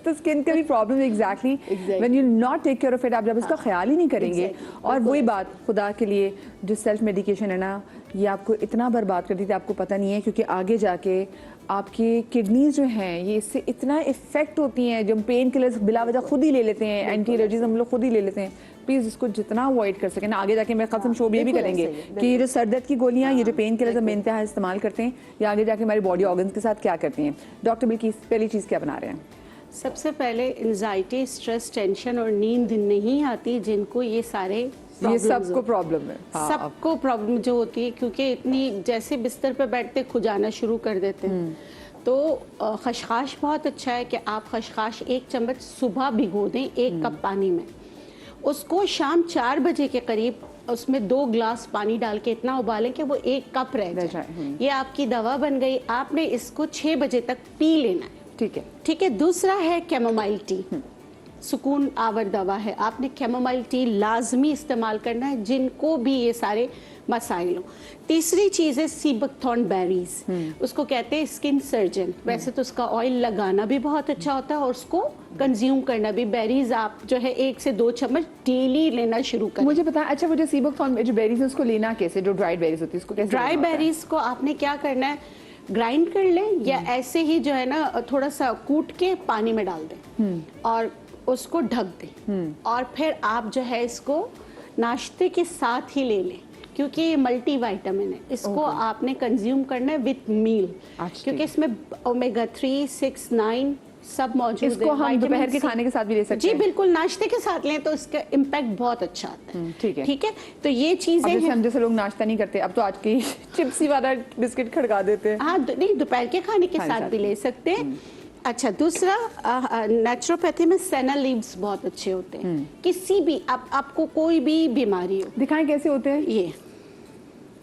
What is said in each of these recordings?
तो स्किन का भी प्रॉब्लम है exactly when you not take care of it, आप जब उसका ख्याल ही नहीं करेंगे। और वही बात, खुदा के लिए जो सेल्फ मेडिकेशन है ना, ये आपको इतना बर्बाद कर देती है, आपको पता नहीं है, क्योंकि आगे जाके आपकी किडनीज जो हैं ये इससे इतना इफेक्ट होती हैं। जो पेन किलर्स बिला वजह खुद ही ले लेते हैं, एंटी एलर्जीज हम लोग खुद ही ले लेते हैं। प्लीज़ इसको जितना अवॉइड कर सकें ना, आगे जाके मैं कल शो ये भी करेंगे कि ये जो सर दर्द की गोलियाँ, ये जो पेन किलर्स हम इंतहा इस्तेमाल करते हैं, ये आगे जाके हमारी बॉडी ऑर्गन्स के साथ क्या करती हैं। डॉक्टर बिल्किस, पहली चीज़ क्या बना रहे हैं? सबसे पहले एंजाइटी, स्ट्रेस, टेंशन और नींद नहीं आती, जिनको ये सारे ये सबको प्रॉब्लम है। हाँ, सबको प्रॉब्लम जो होती है, क्योंकि इतनी जैसे बिस्तर पे बैठते खुजाना शुरू कर देते हैं। तो खशखाश बहुत अच्छा है कि आप खशखाश 1 चम्मच सुबह भिगो दें 1 कप पानी में, उसको शाम 4 बजे के करीब उसमें 2 ग्लास पानी डाल के इतना उबालें कि वो 1 कप रह जाए। ये आपकी दवा बन गई। आपने इसको 6 बजे तक पी लेना है। ठीक है, ठीक है। दूसरा है कैमोमाइल टी, सुकून आवर दवा है। आपने कैमोमाइल टी लाजमी इस्तेमाल करना है, जिनको भी ये सारे मसाइल हो। तीसरी चीज़ है सी बकथॉर्न बेरीज, उसको कहते हैं स्किन सर्जन। वैसे तो उसका ऑयल लगाना भी बहुत अच्छा होता है और उसको कंज्यूम करना भी। बेरीज आप जो है 1 से 2 चम्मच डेली लेना शुरू करें। मुझे पता है। अच्छा, वो जो सी बकथॉर्न जो बेरीज है उसको लेना कैसे? जो ड्राइड बेरीज होती है उसको कैसे? ड्राई बेरीज को आपने क्या करना है, ग्राइंड कर लें या ऐसे ही जो है ना थोड़ा सा कूट के पानी में डाल दें और उसको ढक दें। और फिर आप जो है इसको नाश्ते के साथ ही ले लें, क्योंकि ये मल्टी विटामिन है। इसको आपने कंज्यूम करना है विद मील, क्योंकि इसमें ओमेगा 3, 6, 9 सब मौजूद है। इसको हम दोपहर के खाने के साथ भी ले सकते हैं? जी बिल्कुल, नाश्ते के साथ लें तो इसका इम्पैक्ट बहुत अच्छा आता है। ठीक है, ठीक है। तो ये चीजें हैं। हम जैसे लोग नाश्ता नहीं करते, अब तो आज की चिप्सी वाला बिस्किट खड़का देते हैं। हाँ, नहीं, दोपहर के खाने के साथ भी ले सकते हैं। अच्छा, दूसरा नेचुरोपैथी में सेना लीव्स बहुत अच्छे होते हैं। किसी भी आपको कोई भी बीमारी हो। दिखाएं कैसे होते हैं ये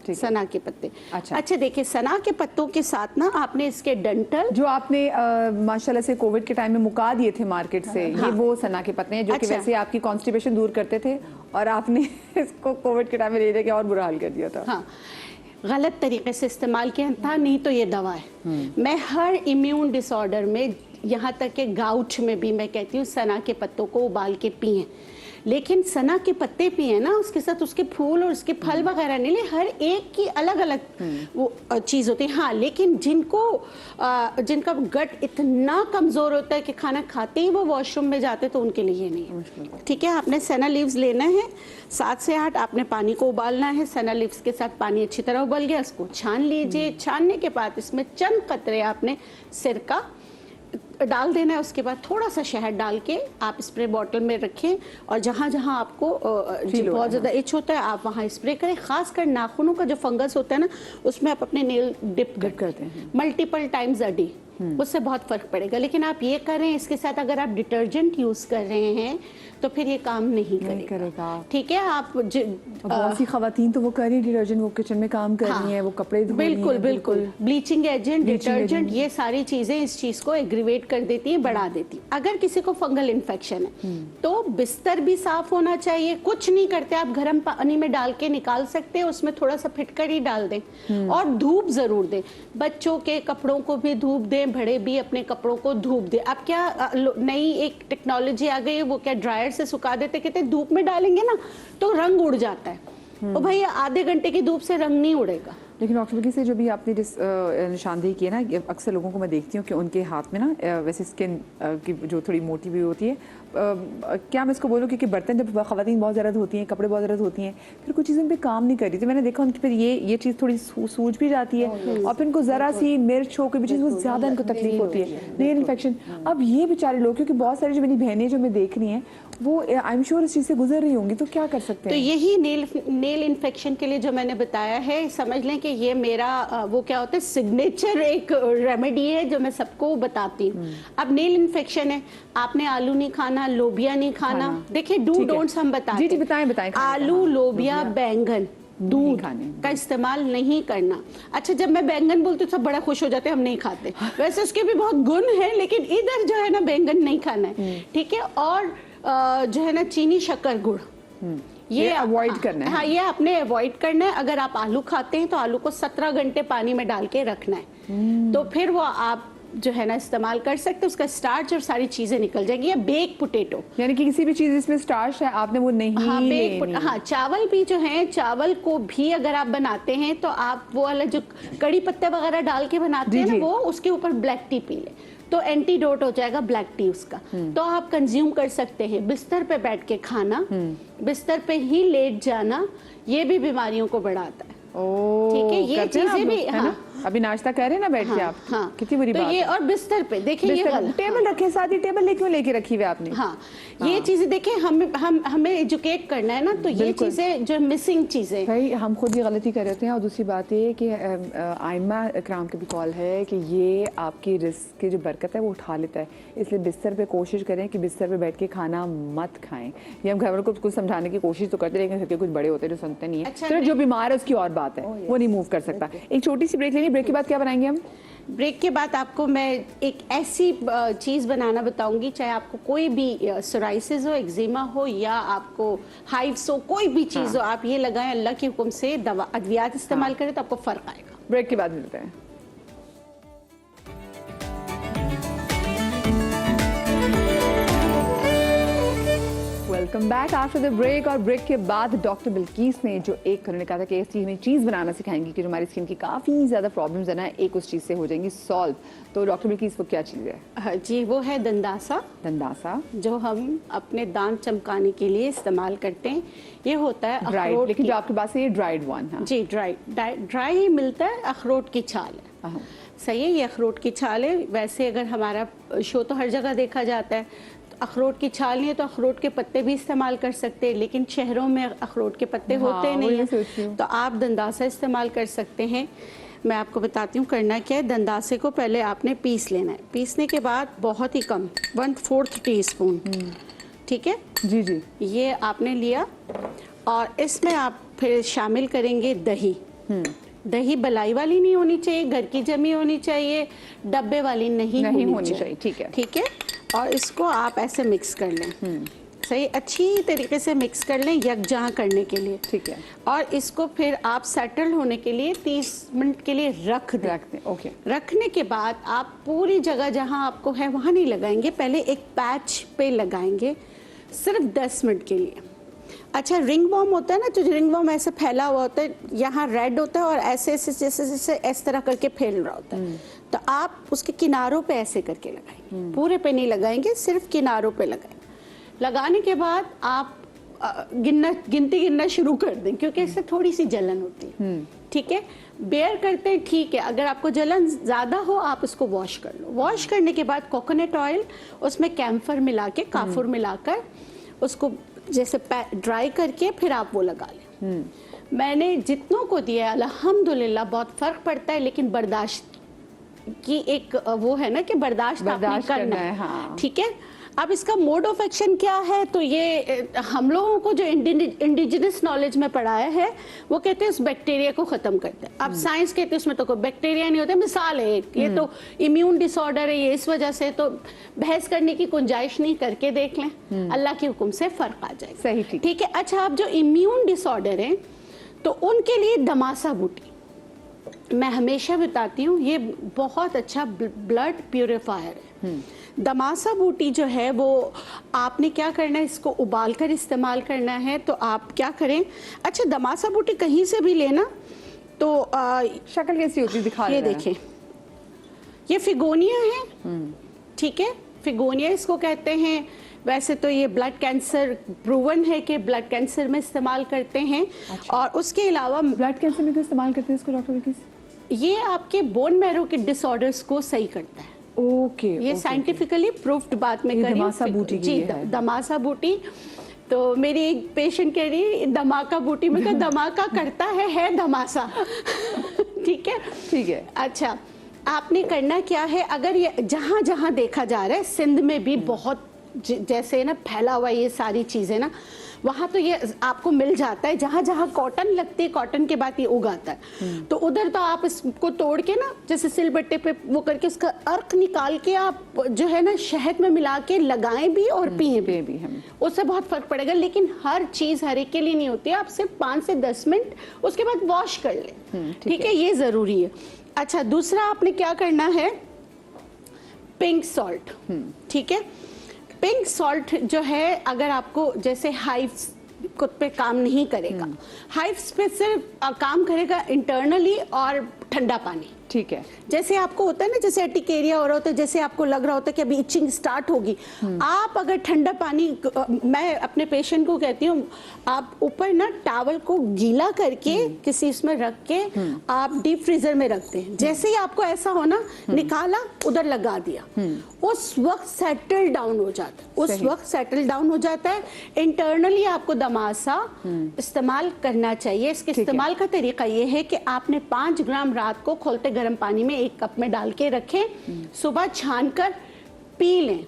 सना के पत्ते। अच्छा, देखिए, सना के पत्तों के साथ ना आपने इसके डंठल, जो आपने माशाल्लाह से कोविड के टाइम में मुका दिए थे मार्केट से, ये वो सना के पत्ते हैं जो कि वैसे आपकी कॉन्स्टिपेशन दूर करते थे, और आपने इसको कोविड के टाइम में ले लेके और बुरा हाल कर दिया था। हाँ, गलत तरीके से इस्तेमाल किया था, नहीं तो ये दवा है। मैं हर इम्यून डिसऑर्डर में, यहाँ तक के गाउट में भी मैं कहती हूँ सना के पत्तों को उबाल के पिएं। लेकिन सना के पत्ते पिए ना, उसके साथ उसके फूल और उसके फल वगैरह नहीं ले। हर एक की अलग अलग वो चीज़ होती है। हाँ, लेकिन जिनका गट इतना कमज़ोर होता है कि खाना खाते ही वो वॉशरूम में जाते, तो उनके लिए नहीं है। ठीक है। आपने सना लीव्स लेना है, 7 से 8 आपने पानी को उबालना है। सना लीव्स के साथ पानी अच्छी तरह उबल गया, उसको छान लीजिए। छानने के बाद इसमें चंद कतरे आपने सिरका डाल देना है। उसके बाद थोड़ा सा शहद डाल के आप स्प्रे बॉटल में रखें, और जहाँ जहाँ आपको बहुत ज़्यादा इच होता है आप वहाँ स्प्रे करें। खासकर नाखूनों का जो फंगस होता है ना, उसमें आप अपने नेल डिप करते हैं मल्टीपल टाइम्स अ डे, उससे बहुत फर्क पड़ेगा। लेकिन आप ये करें, इसके साथ अगर आप डिटर्जेंट यूज़ कर रहे हैं तो फिर ये काम नहीं करेगा। ठीक है। आप बहुत सी खवातीन तो वो कर रही डिटर्जेंट, वो किचन में काम कर रही हैं, वो कपड़े धो रही हैं। बिल्कुल बिल्कुल, ब्लीचिंग एजेंट, डिटर्जेंट, ये सारी चीज़ें इस चीज़ को एग्रीवेट कर देती हैं, बढ़ा देती। अगर किसी को फंगल इन्फेक्शन है तो बिस्तर भी साफ होना चाहिए। कुछ नहीं करते, आप गर्म पानी में डाल के निकाल सकते हैं, उसमें थोड़ा सा फिटकरी डाल दें और धूप जरूर दें। बच्चों के कपड़ों को भी धूप दें, बड़े भी अपने कपड़ों को धूप दें। अब क्या नई एक टेक्नोलॉजी आ गई है, वो क्या ड्रायर से सुखा देते, कहते धूप में डालेंगे ना तो रंग उड़ जाता है। तो भाई आधे घंटे की धूप से रंग नहीं उड़ेगा। लेकिन डॉक्टर बिल्किस से जो भी आपने जिस निशानदेही की है ना, अक्सर लोगों को मैं देखती हूँ कि उनके हाथ में ना वैसे स्किन की जो थोड़ी मोटी भी होती है, क्या मैं इसको बोलूँ, क्योंकि बर्तन जब ख़वातीन बहुत ज़्यादा धोती हैं, कपड़े बहुत ज़्यादा धोती हैं, फिर कुछ चीज़ें पे काम नहीं कर रही थी। मैंने देखा उनकी फिर ये चीज़ थोड़ी सूज भी जाती है, और फिर इनको ज़रा सी मिर्च हो, कोई भी चीज़ बहुत ज़्यादा इनको तकलीफ होती है, नेल इन्फेक्शन। अब ये बेचारे लोग, क्योंकि बहुत सारी जो मेरी बहनें जो मैं देख रही हैं, वो आई एम श्योर इस चीज़ से गुजर रही होंगी, तो क्या कर सकते हैं? तो यही नेल इन्फेक्शन के लिए जो मैंने बताया है, समझ लें कि ये मेरा वो क्या होता है, सिग्नेचर एक रेमेडी है जो मैं सबको बताती हूँ। अब नेल इन्फेक्शन है, आपने आलू नहीं खाना, लोबिया नहीं खाना। देखिए, डू डोंट्स हम बताते हैं। जी बताएं। आलू, लोबिया, बैंगन, दूध का इस्तेमाल नहीं करना। अच्छा, जब मैं बैंगन बोलती हूँ सब बड़ा खुश हो जाते हैं, हम नहीं खाते। वैसे उसके भी बहुत गुण हैं, लेकिन इधर जो है ना बैंगन नहीं खाना है। ठीक है। और जो है ना चीनी, शक्कर, गुड़, ये अवॉइड करना है। हाँ, ये आपने अवॉइड करना है। अगर आप आलू खाते हैं तो आलू को 17 घंटे पानी में डाल के रखना है, तो फिर वो आप जो है ना इस्तेमाल कर सकते हैं, उसका स्टार्च और सारी चीजें निकल जाएगी। या बेक पोटैटो, यानी कि किसी भी चीज इसमें स्टार्च है आपने वो नहीं लेनी। हाँ, चावल भी जो है, चावल को भी अगर आप बनाते हैं तो आप वो वाला जो कड़ी पत्ते वगैरह डाल के बनाते हैं ना, वो उसके ऊपर ब्लैक टी पी ले तो एंटीडोट हो जाएगा ब्लैक टी उसका। तो आप कंज्यूम कर सकते हैं। बिस्तर पे बैठ के खाना, बिस्तर पे ही लेट जाना, ये भी बीमारियों को बढ़ाता है। ठीक है, ये चीजें भी, हाँ, अभी नाश्ता कर रहे हैं ना बैठ के आप, हाँ, कितनी बुरी बात ये है। और बिस्तर पे देखिए, ये टेबल रखे, साथ ही टेबल क्यों लेके रखी हुई आपने? हाँ, ये चीजें देखिए, हमें एजुकेट करना है ना, तो ये चीजें जो मिसिंग चीजें, भाई हम खुद ही गलती कर रहे हैं। और दूसरी बात ये कि आइमा इकराम की भी कॉल है कि ये आपकी रिस्क की जो बरकत है वो उठा लेता है, इसलिए बिस्तर पे कोशिश करें कि बिस्तर पे बैठ के खाना मत खाएं। ये हम घर वालों को कुछ समझाने की कोशिश तो करते, लेकिन सबके कुछ बड़े होते हैं जो सुनते नहीं है। अच्छा, जो बीमार है उसकी और बात है, वो नहीं मूव कर सकता। एक छोटी सी ब्रेक लेंगे, ब्रेक के बाद क्या बनाएंगे हम? ब्रेक के बाद आपको मैं एक ऐसी चीज़ बनाना बताऊंगी, चाहे आपको कोई भी सोराइसिस हो, एक्जिमा हो, या आपको हाइव्स हो, कोई भी चीज़ हो, आप ये लगाएं, अल्लाह के हुक्म से दवा अद्वियात इस्तेमाल करें तो आपको फ़र्क आएगा। ब्रेक के बाद मिलते हैं। Welcome back after the break. और ब्रेक के बाद डॉक्टर बिल्किस ने जो एक उन्होंने कहा था कि ऐसी हमें चीज़ बनाना सिखाएंगी कि जो हमारी स्किन की काफ़ी ज़्यादा प्रॉब्लम्स है ना, एक उस चीज़ से हो जाएंगी सॉल्व। तो डॉक्टर बिल्किस वो क्या चीज़ है? हाँ जी, वो है दंदासा। दंदासा जो हम अपने दांत चमकाने के लिए इस्तेमाल करते हैं। ये होता है ड्राइड, लेकिन जो आपके पास है ये ड्राइड वन है जी, ड्राई ही मिलता है, अखरोट की छाल है। सही है, ये अखरोट की छाल है। वैसे अगर हमारा शो तो हर जगह देखा जाता है, अखरोट की छाल नहीं है तो अखरोट के पत्ते भी इस्तेमाल कर सकते हैं, लेकिन शहरों में अखरोट के पत्ते होते नहीं हैं, तो आप दंदासा इस्तेमाल कर सकते हैं। मैं आपको बताती हूँ करना क्या है। दंदासे को पहले आपने पीस लेना है। पीसने के बाद बहुत ही कम 1/4 टीस्पून, ठीक है जी जी, ये आपने लिया, और इसमें आप फिर शामिल करेंगे दही। दही बलाई वाली नहीं होनी चाहिए, घर की जमी होनी चाहिए, डब्बे वाली नहीं होनी चाहिए। ठीक है, ठीक है। और इसको आप ऐसे मिक्स कर लें, सही अच्छी तरीके से मिक्स कर लें, यकजहाँ करने के लिए। ठीक है। और इसको फिर आप सेटल होने के लिए 30 मिनट के लिए रख दें। ओके। रखने के बाद आप पूरी जगह जहाँ आपको है वहाँ नहीं लगाएंगे, पहले एक पैच पे लगाएंगे सिर्फ 10 मिनट के लिए। अच्छा, रिंग वॉर्म होता है ना, तो रिंग वॉर्म ऐसे फैला हुआ होता है, यहाँ रेड होता है और ऐसे ऐसे जैसे जैसे इस तरह करके फैल रहा होता है, तो आप उसके किनारों पे ऐसे करके लगाएंगे, पूरे पे नहीं लगाएंगे, सिर्फ किनारों पे लगाएंगे। लगाने के बाद आप गिनती गिनना शुरू कर दें, क्योंकि इससे थोड़ी सी जलन होती है। ठीक है, बेयर करते हैं, ठीक है। अगर आपको जलन ज़्यादा हो आप इसको वॉश कर लो। वॉश करने के बाद कोकोनट ऑयल, उसमें कैम्फर मिला के, काफूर मिलाकर उसको जैसे ड्राई करके फिर आप वो लगा लें। मैंने जितनों को दिया अल्हम्दुलिल्लाह बहुत फ़र्क पड़ता है, लेकिन बर्दाश्त की एक वो है ना कि बर्दाश्त आपने करना है। हाँ। ठीक है। अब इसका मोड ऑफ एक्शन क्या है, तो ये हम लोगों को जो इंडिजिनस नॉलेज में पढ़ाया है वो कहते हैं उस बैक्टीरिया को ख़त्म करते हैं। अब साइंस कहते हैं उसमें तो कोई बैक्टीरिया नहीं होता, मिसाल है ये तो इम्यून डिसऑर्डर है, ये इस वजह से, तो बहस करने की गुंजाइश नहीं, करके देख लें, अल्लाह के हुक्म से फ़र्क आ जाएगा। सही, ठीक है। अच्छा, अब जो इम्यून डिसऑर्डर है तो उनके लिए दमासा बूटी मैं हमेशा बताती हूँ, ये बहुत अच्छा ब्लड प्यूरिफायर है। दमासा बूटी जो है वो आपने क्या करना है, इसको उबाल कर इस्तेमाल करना है। तो आप क्या करें, अच्छा दमासा बूटी कहीं से भी लेना, तो शक्ल कैसी होती है दिखा, ये देखें, ये फिगोनिया है। ठीक है, फिगोनिया इसको कहते हैं। वैसे तो ये ब्लड कैंसर प्रूवन है कि ब्लड कैंसर में इस्तेमाल करते हैं। अच्छा। और उसके अलावा ब्लड कैंसर में क्यों इस्तेमाल करते हैं इसको डॉक्टर बिल्किस? ये आपके बोन मैरो के डिसऑर्डर्स को सही करता है। ओके, ये साइंटिफिकली प्रूव्ड बात में करी। दमासा बूटी जी, दमासा बूटी। तो मेरी एक पेशेंट कह रही है धमाका बूटी में, तो धमाका करता है धमासा। ठीक है, ठीक है। अच्छा, आपने करना क्या है, अगर ये जहाँ जहाँ देखा जा रहा है, सिंध में भी बहुत जैसे ना फैला हुआ ये सारी चीज़ें ना, वहाँ तो ये आपको मिल जाता है। जहाँ जहाँ कॉटन लगती है, कॉटन के बाद ये उगाता है, तो उधर तो आप इसको तोड़ के ना जैसे सिलबट्टे पे वो करके उसका अर्क निकाल के आप जो है ना शहद में मिला के लगाएं भी और पिए भी हम, उससे बहुत फर्क पड़ेगा। लेकिन हर चीज़ हर एक के लिए नहीं होती है। आप सिर्फ 5 से 10 मिनट उसके बाद वॉश कर लें। ठीक है, ये ज़रूरी है। अच्छा, दूसरा आपने क्या करना है, पिंक सॉल्ट, ठीक है। पिंक सॉल्ट जो है, अगर आपको जैसे हाइव्स पे काम नहीं करेगा, हाइव्स पे सिर्फ काम करेगा इंटरनली और ठंडा पानी, ठीक है। जैसे आपको होता है ना, जैसे एटिकेरिया हो रहा होता है, जैसे आपको लग रहा होता है कि अभी इचिंग स्टार्ट होगी, आप अगर ठंडा पानी, मैं अपने पेशेंट को कहती हूँ, आप ऊपर ना टॉवल को गीला करके किसी इसमें रख के आप डीप फ्रीजर में रखते हैं, जैसे ही आपको ऐसा होना, निकाला, उधर लगा दिया, उस वक्त सेटल डाउन हो जाता है, उस वक्त सेटल डाउन हो जाता है। इंटरनली आपको दमासा इस्तेमाल करना चाहिए। इसके इस्तेमाल का तरीका ये है कि आपने 5 ग्राम रात को खोलते गर्म पानी में 1 कप में डाल के रखें, सुबह छानकर पी लें।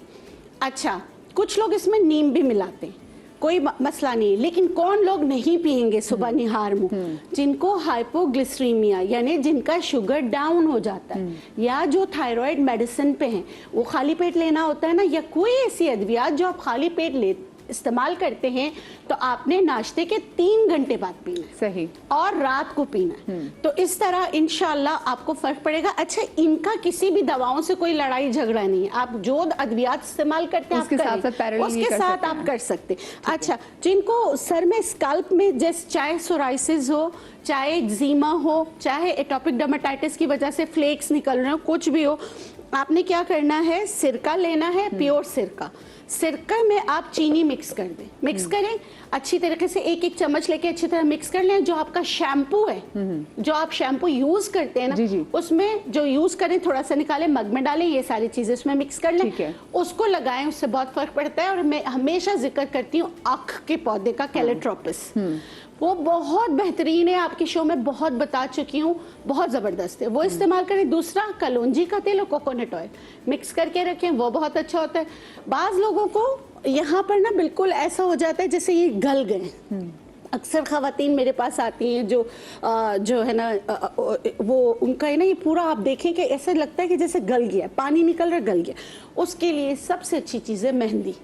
अच्छा, कुछ लोग इसमें नीम भी मिलाते हैं, कोई मसला नहीं, लेकिन कौन लोग नहीं पिएंगे सुबह निहार मुंह? जिनको हाइपोग्लिसरीमिया यानी जिनका शुगर डाउन हो जाता है, या जो थायराइड मेडिसिन पे हैं, वो खाली पेट लेना होता है ना, या कोई ऐसी अद्वियात जो आप खाली पेट इस्तेमाल करते हैं, तो आपने नाश्ते के 3 घंटे बाद पीना है, सही, और रात को पीना है। तो इस तरह इंशाल्लाह आपको फर्क पड़ेगा। अच्छा, इनका किसी भी दवाओं से कोई लड़ाई झगड़ा नहीं है, आप जो अद्वियात इस्तेमाल करते हैं उसके साथ आप कर सकते। अच्छा, जिनको सर में स्कैल्प में, जैसे चाहे सोराइसिस हो, चाहे एक्जिमा हो, चाहे एटोपिक डर्मेटाइटिस की वजह से फ्लेक्स निकल रहे हो, कुछ भी हो, आपने क्या करना है, सिरका लेना है, प्योर सिरका। सिरका में आप चीनी मिक्स कर दें, मिक्स करें अच्छी तरीके से, 1-1 चम्मच लेके अच्छी तरह मिक्स कर लें। जो आपका शैम्पू है, जो आप शैम्पू यूज करते हैं ना, उसमें जो यूज करें थोड़ा सा निकालें, मग में डालें, ये सारी चीजें उसमें मिक्स कर लें, उसको लगाएं, उससे बहुत फर्क पड़ता है। और मैं हमेशा जिक्र करती हूँ आँख के पौधे का, कैलेट्रोपिस, वो बहुत बेहतरीन है, आपके शो में बहुत बता चुकी हूँ, बहुत ज़बरदस्त है, वो इस्तेमाल करें। दूसरा, कलौंजी का तेल और कोकोनट ऑयल मिक्स करके रखें, वो बहुत अच्छा होता है। बाज़ लोगों को यहाँ पर ना बिल्कुल ऐसा हो जाता है जैसे ये गल गए। अक्सर ख़वातीन मेरे पास आती हैं जो है ना, वो उनका है ना, ये पूरा आप देखें कि ऐसा लगता है कि जैसे गल गया, पानी निकल रहा, गल गया। उसके लिए सबसे अच्छी चीज़ है मेहंदी।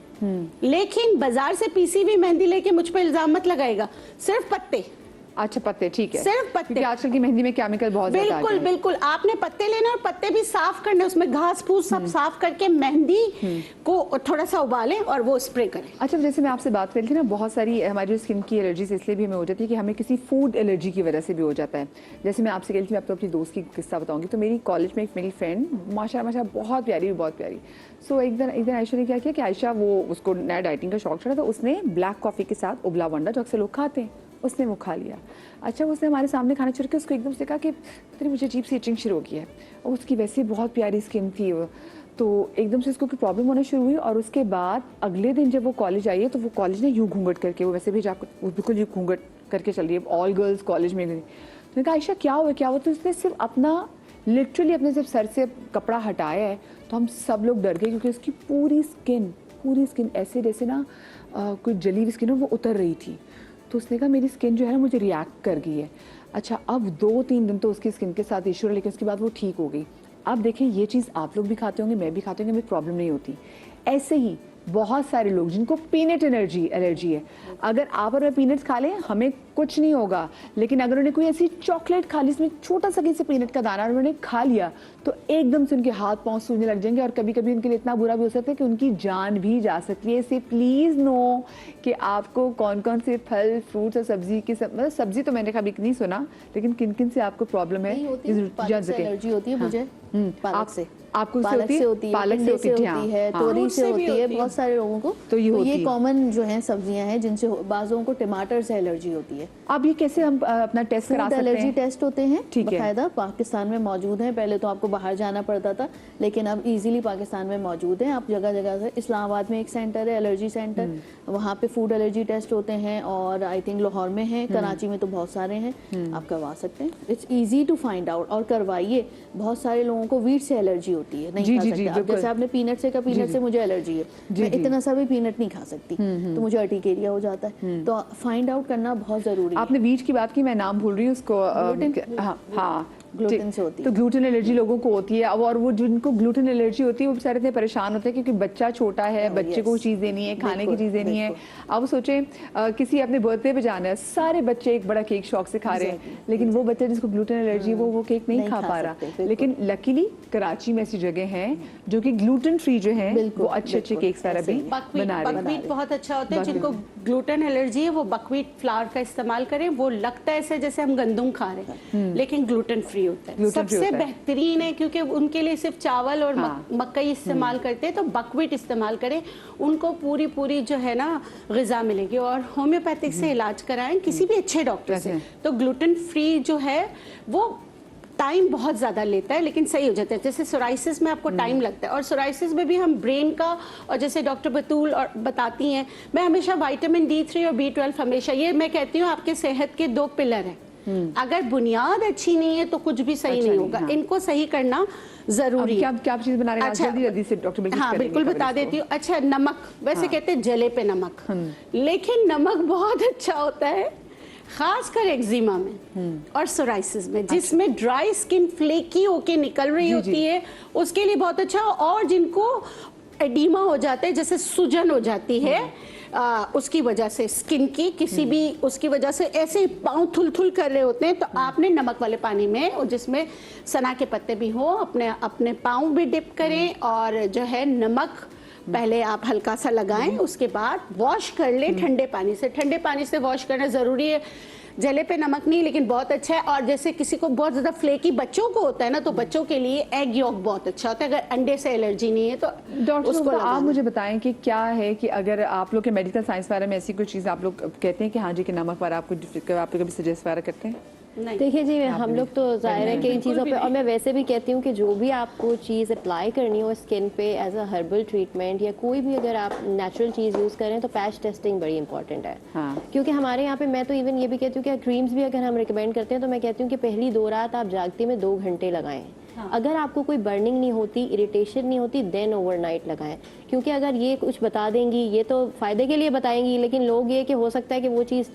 लेकिन बाजार से पीसी हुई मेहंदी लेके मुझ पर इल्जाम मत लगाएगा, सिर्फ पत्ते। अच्छा, पत्ते, ठीक है, सिर्फ पत्ते, क्योंकि आजकल की मेहंदी में केमिकल बहुत ज्यादा है। बिल्कुल बिल्कुल, आपने पत्ते लेना और पत्ते भी साफ करने, उसमें घास फूस सब साफ करके मेहंदी को थोड़ा सा उबालें और वो स्प्रे करें। अच्छा, जैसे मैं आपसे बात कर रही थी ना, बहुत सारी हमारी स्किन की एलर्जीज इसलिए भी हमें हो जाती है कि हमें किसी फूड एलर्जी की वजह से भी हो जाता है। जैसे मैं आपसे कह रही थी, मैं आपको अपनी दोस्त की किस्सा बताऊंगी। तो मेरी कॉलेज में एक मेरी फ्रेंड, माशाल्लाह बहुत प्यारी, बहुत प्यारी। सो एक दिन आयशा ने क्या किया कि आयशा, वो उसको नया डाइटिंग का शौक चढ़ा, तो उसने ब्लैक कॉफ़ी के साथ उबला वंडा, जो अक्सर लोग खाते हैं, उसने वो खा लिया। अच्छा, उसने हमारे सामने खाना शुरू किया, उसको एकदम से कहा कि तेरी मुझे अजीब सी इचिंग शुरू हो गई है, और उसकी वैसे बहुत प्यारी स्किन थी वो, तो एकदम से उसको कोई प्रॉब्लम होना शुरू हुई। और उसके बाद अगले दिन जब वो कॉलेज आई है, तो वो कॉलेज ने यूँ घूंघट करके, वो वैसे भी जाकर वो बिल्कुल यूँ घूंघट करके चल रही है, ऑल गर्ल्स कॉलेज में गई। तो मैंने कहा, आयशा क्या हुआ, क्या हुआ? तो उसने सिर्फ अपना, लिटरली अपने सिर्फ सर से कपड़ा हटाया है, तो हम सब लोग डर गए, क्योंकि उसकी पूरी स्किन ऐसे जैसे ना कोई जली हुई स्किन हो, वो उतर रही थी। तो उसने कहा, मेरी स्किन जो है ना, मुझे रिएक्ट कर गई है। अच्छा, अब 2-3 दिन तो उसकी स्किन के साथ इशू रहा, लेकिन उसके बाद वो ठीक हो गई। अब देखें, ये चीज़ आप लोग भी खाते होंगे, मैं भी खाते होंगे, हमें प्रॉब्लम नहीं होती। ऐसे ही बहुत सारे लोग जिनको पीनट एलर्जी है, अगर आप और मैं पीनट्स खा लें, हमें कुछ नहीं होगा, लेकिन अगर उन्हें कोई ऐसी चॉकलेट खा ली, इसमें छोटा सा किसी पीनट का दाना उन्होंने खा लिया, तो एकदम से उनके हाथ पांव सूजने लग जाएंगे, और कभी कभी उनके लिए इतना बुरा भी हो सकता है कि उनकी जान भी जा सकती है। इससे प्लीज़ नो कि आपको कौन कौन से फल, फ्रूट्स और सब्जी की, मतलब सब्जी तो मैंने कभी नहीं सुना, लेकिन किन किन से आपको प्रॉब्लम है, एलर्जी होती है मुझे, पालक से, आपको पालक से होती है, पालक से होती है, तोरी से होती है, बहुत सारे लोगों को। तो ये कॉमन जो है सब्जियां हैं जिनसे बाज़ लोगों को टमाटर से एलर्जी होती है। अब ये कैसे हम अपना टेस्ट करा सकते हैं? एलर्जी टेस्ट होते हैं, ठीक है, बाकायदा पाकिस्तान में मौजूद हैं। पहले तो आपको बाहर जाना पड़ता था, लेकिन अब इजीली पाकिस्तान में मौजूद हैं। आप जगह जगह से, इस्लामाबाद में एक सेंटर है एलर्जी सेंटर, वहाँ पे फूड एलर्जी टेस्ट होते हैं, और आई थिंक लाहौर में है, कराची में तो बहुत सारे हैं, आप करवा सकते हैं। It's easy to find out, और करवाइए। बहुत सारे लोगों को वीट से एलर्जी होती है, नहीं खा सकते। अब जैसे आपने पीनट से कहा, पीनट से मुझे एलर्जी है, मैं इतना सा भी पीनट नहीं खा सकती, तो मुझे अर्टिकेरिया हो जाता है। तो फाइंड आउट करना बहुत जरूरी है। आपने वीट की बात की, मैं नाम भूल रही हूँ उसको, हाँ, ग्लूटेन से होती है। तो ग्लूटेन एलर्जी लोगों को होती है, अब और वो जिनको ग्लूटेन एलर्जी होती है वो बेचारे इतने परेशान होते हैं क्योंकि बच्चा छोटा है, बच्चे को चीज़ देनी है, खाने की चीज़ देनी है। अब सोचें किसी अपने बर्थडे पे जाना है, सारे बच्चे एक बड़ा केक शौक से खा रहे हैं, लेकिन वो बच्चा जिसको ग्लूटेन एलर्जी वो केक नहीं खा पा रहा। लेकिन लकीली कराची में ऐसी जगह है जो कि ग्लूटेन फ्री जो है वो अच्छे केक्स वगैरह भी बना रहे हैं। बकवीट बहुत अच्छा होता है, जिनको ग्लूटेन एलर्जी है वो बकवीट फ्लावर का इस्तेमाल करें। वो लगता है ऐसे जैसे हम गंदम खा रहे हैं, लेकिन ग्लूटेन फ्री होता है, सबसे बेहतरीन है, क्योंकि उनके लिए सिर्फ चावल और मकई इस्तेमाल करते हैं। तो बकवीट इस्तेमाल करें, उनको पूरी जो है ना ग़िज़ा मिलेगी। और होम्योपैथिक से इलाज कराएं किसी भी अच्छे डॉक्टर से। तो ग्लूटेन फ्री जो है वो टाइम बहुत ज़्यादा लेता है, लेकिन सही हो जाता है। जैसे सोराइसिस में आपको टाइम लगता है, और सोराइसिस में भी हम ब्रेन का, और जैसे डॉक्टर बतूल और बताती हैं, मैं हमेशा विटामिन D3 और B12 हमेशा, ये मैं कहती हूँ आपके सेहत के 2 पिलर हैं। अगर बुनियाद अच्छी नहीं है तो कुछ भी सही नहीं होगा। इनको सही करना जरूरी है। क्या चीज बना रहे हैं? अच्छा, जल्दी से डॉक्टर बिल्कुल हाँ बिल्कुल बता देती हूँ। अच्छा, नमक, वैसे कहते हैं जले पे नमक, लेकिन नमक बहुत अच्छा होता है खासकर एक्जिमा में और सोराइसिस में, जिसमें ड्राई स्किन फ्लेकी होके निकल रही होती है, उसके लिए बहुत अच्छा। और जिनको एडिमा हो जाता है, जैसे सूजन हो जाती है उसकी वजह से, स्किन की किसी भी उसकी वजह से ऐसे पाँव थुल कर रहे होते हैं, तो आपने नमक वाले पानी में, और जिसमें सना के पत्ते भी हो, अपने पाँव भी डिप करें, और जो है नमक पहले आप हल्का सा लगाएं, उसके बाद वॉश कर लें ठंडे पानी से। ठंडे पानी से वॉश करना ज़रूरी है, जले पे नमक नहीं, लेकिन बहुत अच्छा है। और जैसे किसी को बहुत ज़्यादा फ्लेकी बच्चों को होता है ना, तो बच्चों के लिए एग यॉक बहुत अच्छा होता है। अगर अंडे से एलर्जी नहीं है तो डॉक्टर आप मुझे बताएं कि क्या है कि अगर आप लोग के मेडिकल साइंस वाले में ऐसी कोई चीज़ आप लोग कहते हैं कि हाँ जी कि नमक पर आप लोग कभी सजेस्ट वगैरह करते हैं? देखिए जी, हम लोग तो जाहिर है कि इन चीज़ों पे, और मैं वैसे भी कहती हूँ कि जो भी आपको चीज़ अप्लाई करनी हो स्किन पे एज अ हर्बल ट्रीटमेंट, या कोई भी अगर आप नेचुरल चीज़ यूज़ करें, तो पैच टेस्टिंग बड़ी इंपॉर्टेंट है। क्योंकि हमारे यहाँ पे, मैं तो इवन ये भी कहती हूँ कि क्रीम्स भी अगर हम रिकमेंड करते हैं, तो मैं कहती हूँ कि पहली 2 रात आप जागते में 2 घंटे लगाएं। अगर आपको कोई बर्निंग नहीं होती, इरिटेशन नहीं होती, देन ओवरनाइट लगाएं। क्योंकि अगर ये कुछ बता देंगी, ये तो फायदे के लिए बताएंगी, लेकिन लोग ये कि हो सकता है कि वो चीज़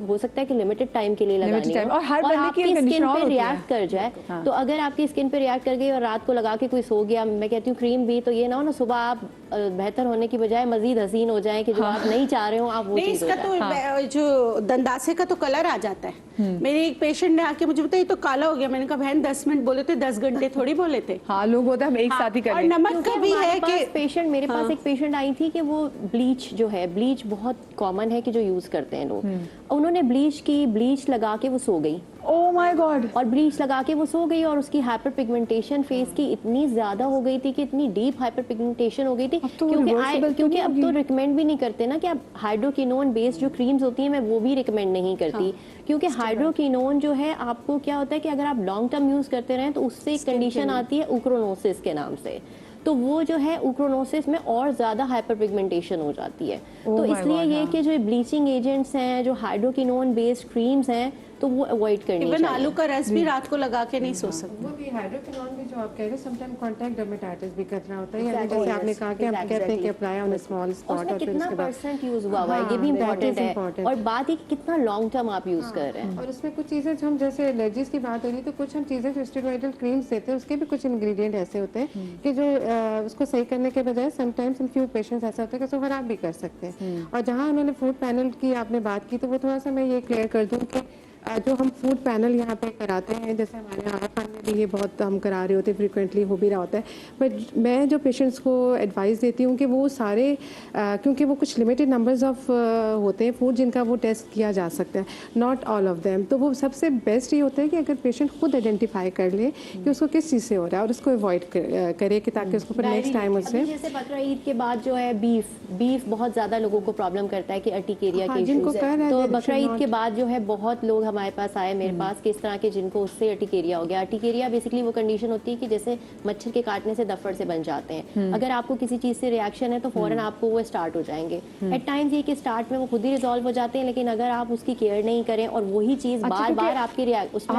हो सकता है कि लिमिटेड टाइम के लिए लगानी हो, और आपकी स्किन पे रिएक्ट कर जाए। तो अगर आपकी स्किन पे रिएक्ट कर गई और रात को लगा के कोई सो गया, मैं कहती हूँ क्रीम भी, तो ये ना हो ना सुबह आप बेहतर होने की बजाय मजीद हसीन हो जाए, कि जो आप नहीं चाह रहे हो आप वो चीज़ हो जाए। तो जो दंदासे का तो कलर आ जाता है। मेरे एक पेशेंट ने आके मुझे बताया ये तो काला हो गया। मैंने कहा बहन 10 मिनट बोले थे, 10 घंटे थोड़ी बोले थे। हाँ, लोग होता है हम एक साथ ही करें। और नमक का भी है कि पेशेंट, मेरे पास एक पेशेंट आई थी कि वो ब्लीच जो है, ब्लीच बहुत कॉमन है कि जो यूज करते हैं लोग, उन्होंने ब्लीच लगा के वो सो गई। Oh my God. और ब्लीच लगा के वो सो गई, और उसकी हाइपर पिगमेंटेशन फेस की इतनी ज्यादा हो गई थी कि इतनी डीप हाइपर पिगमेंटेशन हो गई थी, क्योंकि अब तो रिकमेंड भी नहीं करते ना कि आप हाइड्रोकिनोन बेस्ड जो क्रीम्स होती हैं, मैं वो भी रिकमेंड नहीं करती। क्योंकि हाइड्रोकिनोन जो है, आपको क्या होता है कि अगर आप लॉन्ग टर्म यूज करते रहें, तो उससे एक कंडीशन आती है उक्रोनोसिस के नाम से। तो वो जो है उक्रोनोसिस में और ज़्यादा हाइपर पिगमेंटेशन हो जाती है। तो इसलिए ये कि जो ब्लीचिंग एजेंट्स हैं, जो हाइड्रोकिनोन बेस्ड क्रीम्स हैं, तो वो अवॉइड करनी चाहिए। आलू का रस भी रात को लगा के नहीं सो सकते। वो भी हाइड्रोकिनोन भी जो आप कह रहे हैं, समटाइम कांटेक्ट डर्मेटाइटिस भी करना होता है। यानी जैसे आपने कहा कि हम कहते हैं कि apply on a small spot, और फिर कितना उसके बाद परसेंट यूज हुआ है, ये भी इम्पोर्टेंट है। और बात ये कि कितना लॉन्ग टर्म आप यूज कर रहे हैं। और उसमें कुछ चीज़ें जो हम, जैसे एलर्जीज की बात हो रही है, तो कुछ हम चीज़ें जो स्टेरॉइडल क्रीम्स देते हैं, उसके भी कुछ इंग्रेडिएंट ऐसे होते हैं कि जो उसको सही करने के बजाय समटाइम्स इन फ्यू पेशेंट्स ऐसा होता है कि उसको खराब भी कर सकते हैं। और जहाँ उन्होंने फूड पैनल की आपने बात की, तो वो थोड़ा सा मैं ये क्लियर कर दूँ कि जो हम फूड पैनल यहाँ पे कराते हैं, जैसे हमारे आराफान में भी ये बहुत हम करा रहे होते हैं, फ्रीक्वेंटली हो भी रहा होता है। बट मैं जो पेशेंट्स को एडवाइस देती हूँ कि वो सारे क्योंकि वो कुछ लिमिटेड नंबर्स ऑफ होते हैं फूड जिनका वो टेस्ट किया जा सकता है, नॉट ऑल ऑफ देम। तो वो सबसे बेस्ट ये होता है कि अगर पेशेंट खुद आइडेंटिफाई कर ले कि उसको किस चीज़ से हो रहा है, और उसको अवॉइड करे कि ताकि उसको फिर नेक्स्ट टाइम उससे। जैसे बकरा ईद के बाद जो है बीफ बहुत ज़्यादा लोगों को प्रॉब्लम करता है कि अर्टिकेरिया के इश्यूज है। तो बकरा ईद के बाद जो है बहुत लोग हमारे पास आए, मेरे पास, किस तरह के जिनको उससे अर्टिकेरिया हो गया। अर्टिकेरिया बेसिकली वो कंडीशन होती है कि जैसे मच्छर के काटने से दफ्फड़ से बन जाते हैं। अगर आपको किसी चीज़ से रिएक्शन है तो फौरन आपको वो स्टार्ट हो जाएंगे। एट टाइम्स ये कि स्टार्ट में वो खुद ही रिजॉल्व हो जाते हैं, लेकिन अगर आप उसकी केयर नहीं करें और वही चीज़ बार बार आपकी उसमें